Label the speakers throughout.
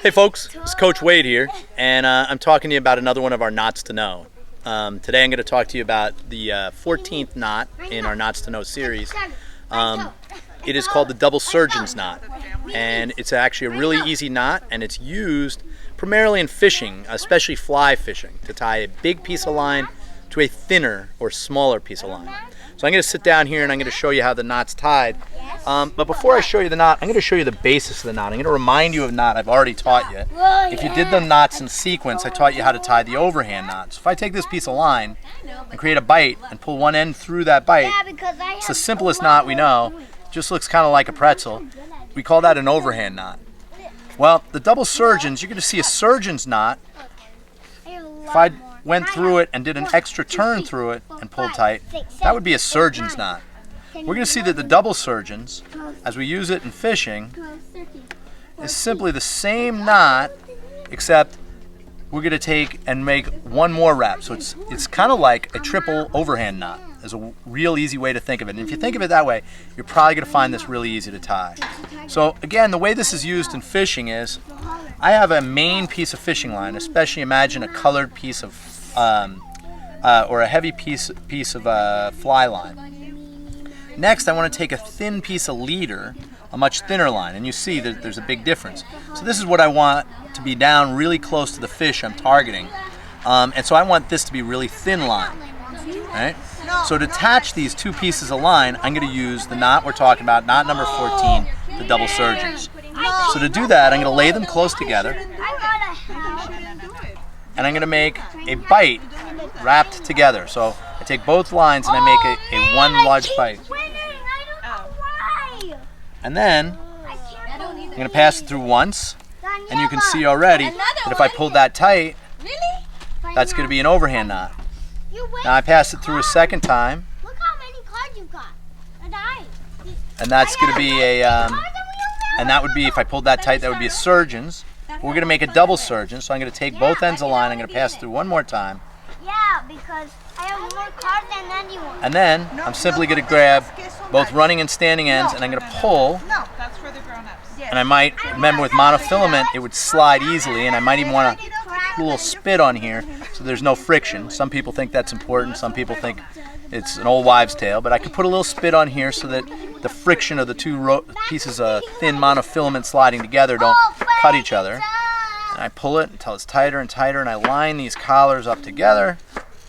Speaker 1: Hey folks, it's Coach Wade here, and I'm talking to you about another one of our knots to know. Today I'm going to talk to you about the 14th knot in our knots to know series. It is called the double surgeon's knot, and it's actually a really easy knot, and it's used primarily in fishing, especially fly fishing, to tie a big piece of line to a thinner or smaller piece of line. So I'm going to sit down here and I'm going to show you how the knot's tied. But before I show you the knot, I'm going to show you the basis of the knot. I'm going to remind you of a knot I've already taught you. If you did the knots in sequence, I taught you how to tie the overhand knot. So if I take this piece of line and create a bite and pull one end through that bite, it's the simplest knot we know. It just looks kind of like a pretzel. We call that an overhand knot. Well, the double surgeons, you're going to see a surgeon's knot. If I went through it and did an extra turn through it and pulled tight, that would be a surgeon's knot. We're going to see that the double surgeons, as we use it in fishing, is simply the same knot, except we're going to take and make one more wrap. So it's kind of like a triple overhand knot. There's a real easy way to think of it. And if you think of it that way, you're probably going to find this really easy to tie. So again, the way this is used in fishing is, I have a main piece of fishing line, especially imagine a colored piece of, or a heavy piece of fly line. Next, I want to take a thin piece of leader, a much thinner line, and you see that there's a big difference. So this is what I want to be down really close to the fish I'm targeting. And so I want this to be really thin line. Right? So to attach these two pieces of line, I'm going to use the knot we're talking about, knot number 14, the double surgeons. So to do that, I'm going to lay them close together, and I'm going to make a bite wrapped together. So I take both lines and I make a one large bite. And then I'm going to pass it through once, and you can see already that if I pull that tight, that's going to be an overhand knot. Now I pass it through a second time, and that's going to be a, and that would be, if I pulled that tight, that would be a surgeon's. We're going to make a double surgeon, so I'm going to take both ends of the line, I'm going to pass it through one more time.
Speaker 2: Yeah, because I have more cards than anyone.
Speaker 1: And then I'm simply going to grab both running and standing ends, and I'm going to pull.
Speaker 3: No, that's for the grown-ups.
Speaker 1: And I might, remember with monofilament, it would slide easily, and I might even want to put a little spit on here so there's no friction. Some people think that's important, some people think it's an old wives' tale, but I could put a little spit on here so that the friction of the two pieces of thin monofilament sliding together don't cut each other. And I pull it until it's tighter and tighter, and I line these collars up together.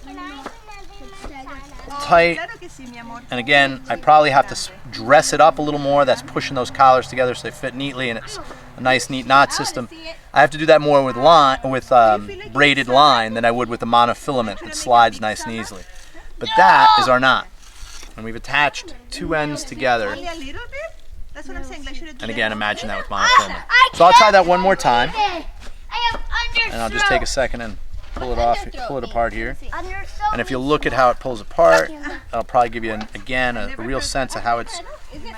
Speaker 1: Pull tight. And again, I probably have to dress it up a little more. That's pushing those collars together so they fit neatly, and it's a nice, neat knot system. I have to do that more with braided line than I would with the monofilament that slides nice and easily. But that is our knot. And we've attached two ends together. And again, imagine that with monofilament. So I'll tie that one more time. And I'll just take a second and pull it off, pull it apart here. And if you look at how it pulls apart, I'll probably give you, again, a real sense of how it's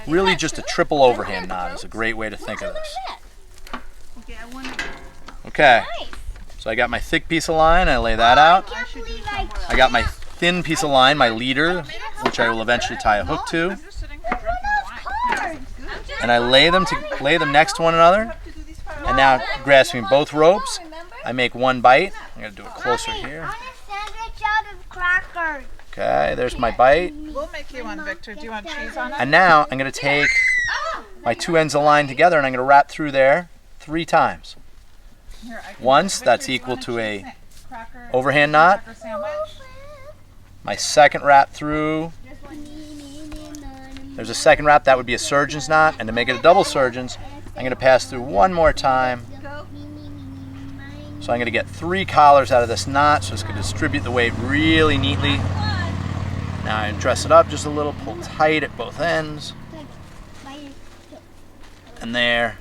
Speaker 1: really just a triple overhand knot. Is a great way to think of this. Okay, so I got my thick piece of line, I lay that out. I got my thin piece of line, my leader, which I will eventually tie a hook to. And I lay them next to one another. And now, grasping both ropes, I make one bite. I'm going to do it closer here. Okay, there's my bite.
Speaker 3: We'll make you one, Victor. Do you want cheese on it?
Speaker 1: And now I'm going to take my two ends of the line together, and I'm going to wrap through there 3 times. Once, that's equal to a overhand knot. My second wrap through, there's a second wrap, that would be a surgeon's knot. And to make it a double surgeon's, I'm going to pass through one more time. So I'm going to get 3 collars out of this knot, so it's going to distribute the weight really neatly. Now I dress it up just a little, pull tight at both ends. And there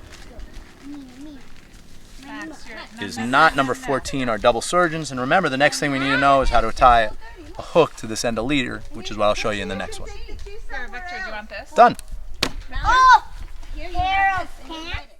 Speaker 1: is knot number 14, our double surgeons. And remember, the next thing we need to know is how to tie a hook to this end of leader, which is what I'll show you in the next one.
Speaker 3: Here, Victor, do you want this?
Speaker 1: Done.
Speaker 2: Oh! Pair of pants.